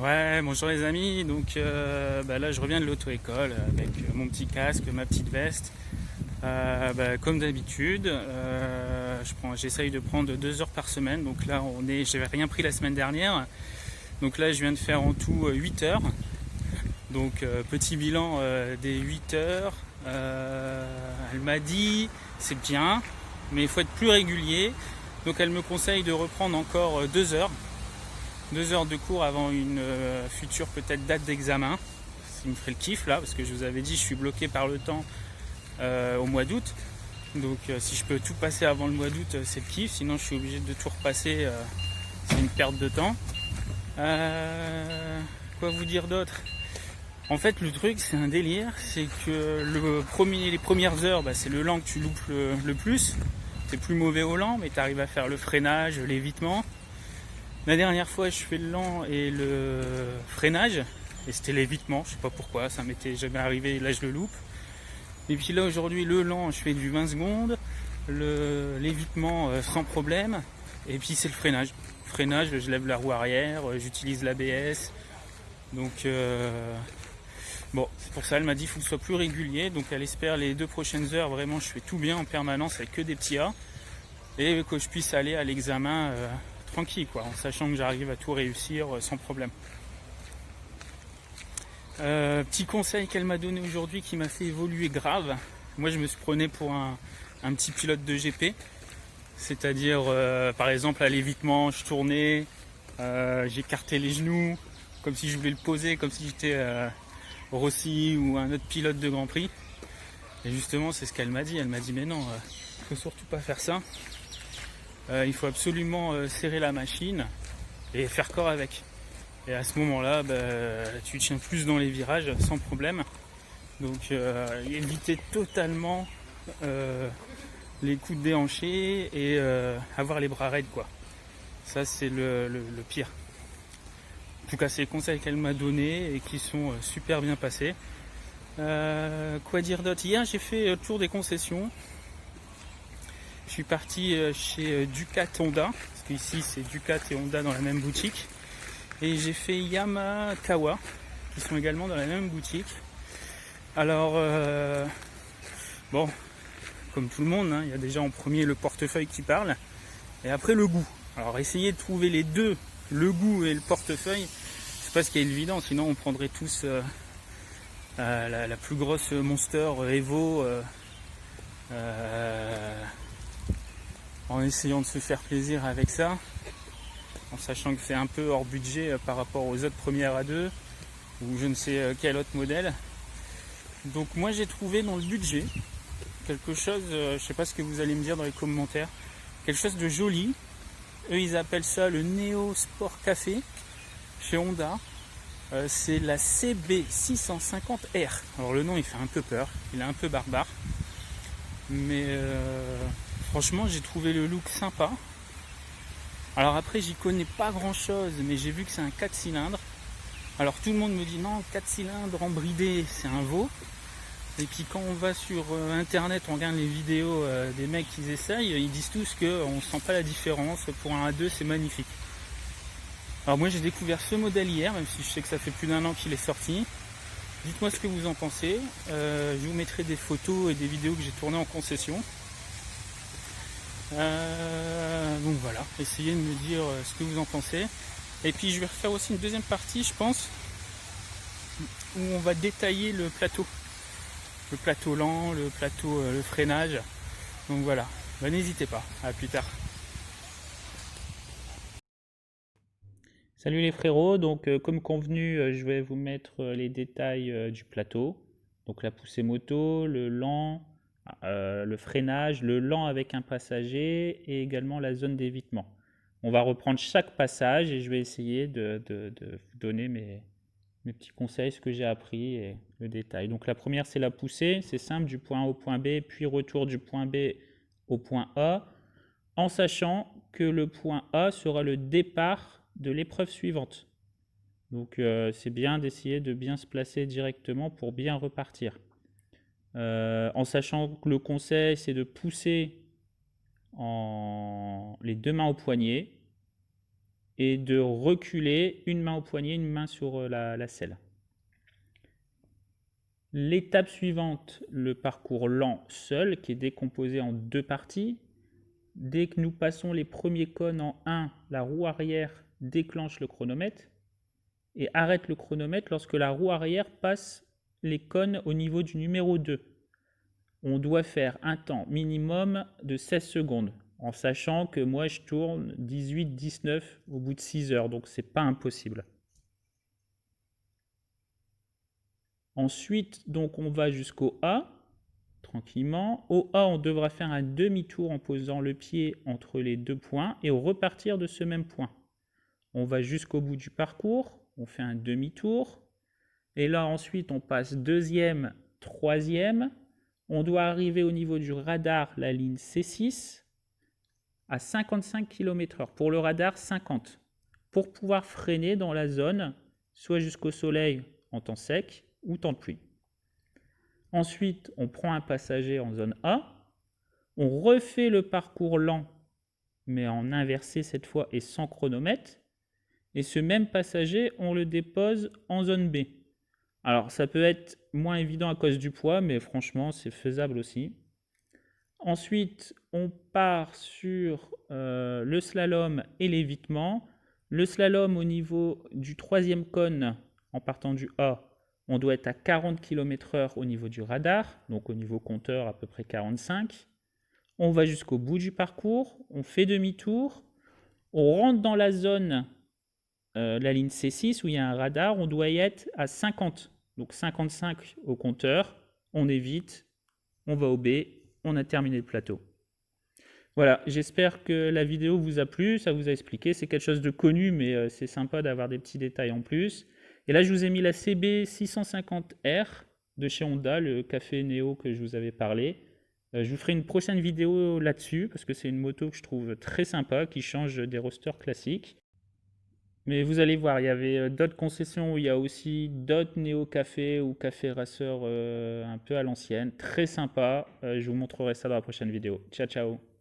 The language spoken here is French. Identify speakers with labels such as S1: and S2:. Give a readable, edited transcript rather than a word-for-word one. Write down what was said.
S1: Ouais, bonjour les amis. Donc là, je reviens de l'auto-école avec mon petit casque, ma petite veste. Comme d'habitude, j'essaye de prendre 2 heures par semaine. Donc là, j'avais rien pris la semaine dernière. Donc là, je viens de faire en tout 8 heures. Donc petit bilan des 8 heures. Elle m'a dit, c'est bien, mais il faut être plus régulier. Donc elle me conseille de reprendre encore 2 heures. 2 heures de cours avant une future peut-être date d'examen. Ça me ferait le kiff là, parce que je vous avais dit, je suis bloqué par le temps au mois d'août. Donc si je peux tout passer avant le mois d'août, c'est le kiff. Sinon je suis obligé de tout repasser. C'est une perte de temps. Quoi vous dire d'autre? En fait, le truc, c'est un délire. C'est que les premières heures, c'est le lent que tu loupes le plus. T'es plus mauvais au lent, mais tu arrives à faire le freinage, l'évitement. La dernière fois, je fais le lent et le freinage, et c'était l'évitement, je sais pas pourquoi, ça m'était jamais arrivé, là je le loupe. Et puis là aujourd'hui, le lent, je fais du 20 secondes, l'évitement sans problème, et puis c'est le freinage. Freinage, je lève la roue arrière, j'utilise l'ABS, donc c'est pour ça, elle m'a dit qu'il faut que ce soit plus régulier, donc elle espère les 2 prochaines heures, vraiment je fais tout bien en permanence avec que des petits A, et que je puisse aller à l'examen tranquille, en sachant que j'arrive à tout réussir sans problème. Petit conseil qu'elle m'a donné aujourd'hui qui m'a fait évoluer grave. Moi je me suis prenais pour un petit pilote de GP, c'est-à-dire par exemple à l'évitement je tournais, j'écartais les genoux comme si je voulais le poser, comme si j'étais Rossi ou un autre pilote de Grand Prix. Et justement c'est ce qu'elle m'a dit, elle m'a dit mais non, faut surtout pas faire ça. Il faut absolument serrer la machine et faire corps avec. Et à ce moment-là, tu tiens plus dans les virages sans problème. Donc éviter totalement les coups de déhanché et avoir les bras raides, Ça c'est le pire. En tout cas, c'est les conseils qu'elle m'a donnés et qui sont super bien passés. Quoi dire d'autre? Hier, j'ai fait le tour des concessions. Je suis parti chez Ducat Honda, parce qu'ici c'est Ducat et Honda dans la même boutique. Et j'ai fait Yamakawa, qui sont également dans la même boutique. Alors, comme tout le monde, il y a déjà en premier le portefeuille qui parle, et après le goût. Alors essayer de trouver les deux, le goût et le portefeuille, c'est pas ce qui est évident, sinon on prendrait tous la plus grosse Monster Evo en essayant de se faire plaisir avec ça, en sachant que c'est un peu hors budget par rapport aux autres premières A2 ou je ne sais quel autre modèle. Donc moi j'ai trouvé dans le budget quelque chose, je ne sais pas ce que vous allez me dire dans les commentaires, quelque chose de joli. Eux ils appellent ça le Neo Sport Café chez Honda. C'est la CB650R. Alors le nom il fait un peu peur, il est un peu barbare, mais franchement j'ai trouvé le look sympa. Alors après j'y connais pas grand chose, mais j'ai vu que c'est un 4 cylindres. Alors tout le monde me dit non, 4 cylindres en bridé c'est un veau. Et puis quand on va sur internet, on regarde les vidéos des mecs qui essayent, ils disent tous qu'on ne sent pas la différence. Pour un A2 c'est magnifique. Alors moi j'ai découvert ce modèle hier, même si je sais que ça fait plus d'1 an qu'il est sorti. Dites-moi ce que vous en pensez. Je vous mettrai des photos et des vidéos que j'ai tournées en concession. Donc voilà, essayez de me dire ce que vous en pensez. Et puis je vais refaire aussi une deuxième partie, je pense, où on va détailler le plateau. Le plateau lent, le plateau, le freinage. Donc voilà, n'hésitez pas, à plus tard. Salut les frérots, donc comme convenu, je vais vous mettre les détails du plateau. Donc la poussée moto, le lent, le freinage, le lent avec un passager et également la zone d'évitement. On va reprendre chaque passage et je vais essayer de vous donner mes petits conseils, ce que j'ai appris et le détail. Donc la première c'est la poussée, c'est simple, du point A au point B, puis retour du point B au point A, en sachant que le point A sera le départ de l'épreuve suivante. Donc c'est bien d'essayer de bien se placer directement pour bien repartir. En sachant que le conseil c'est de pousser les deux mains au poignet et de reculer, une main au poignet, une main sur la selle. L'étape suivante, le parcours lent seul, qui est décomposé en 2 parties. Dès que nous passons les premiers cônes en 1, la roue arrière déclenche le chronomètre et arrête le chronomètre lorsque la roue arrière passe les cônes au niveau du numéro 2. On doit faire un temps minimum de 16 secondes, en sachant que moi je tourne 18-19 au bout de 6 heures, donc c'est pas impossible. Ensuite, donc on va jusqu'au A, tranquillement. Au A, on devra faire un demi-tour en posant le pied entre les 2 points et repartir de ce même point. On va jusqu'au bout du parcours, on fait un demi-tour. Et là, ensuite, on passe deuxième, troisième. On doit arriver au niveau du radar, la ligne C6, à 55 km/h. Pour le radar, 50. Pour pouvoir freiner dans la zone, soit jusqu'au soleil en temps sec ou temps de pluie. Ensuite, on prend un passager en zone A. On refait le parcours lent, mais en inversé cette fois et sans chronomètre. Et ce même passager, on le dépose en zone B. Alors, ça peut être moins évident à cause du poids, mais franchement, c'est faisable aussi. Ensuite, on part sur le slalom et l'évitement. Le slalom au niveau du 3e cône, en partant du A, on doit être à 40 km/h au niveau du radar, donc au niveau compteur à peu près 45. On va jusqu'au bout du parcours, on fait demi-tour, on rentre dans la zone, la ligne C6 où il y a un radar, on doit y être à 50. Donc 55 au compteur, on évite, on va au B, on a terminé le plateau. Voilà, j'espère que la vidéo vous a plu, ça vous a expliqué, c'est quelque chose de connu, mais c'est sympa d'avoir des petits détails en plus. Et là, je vous ai mis la CB650R de chez Honda, le café Neo que je vous avais parlé. Je vous ferai une prochaine vidéo là-dessus, parce que c'est une moto que je trouve très sympa, qui change des rosters classiques. Mais vous allez voir, il y avait d'autres concessions où il y a aussi d'autres Neo Café ou Café Racer un peu à l'ancienne. Très sympa, je vous montrerai ça dans la prochaine vidéo. Ciao, ciao!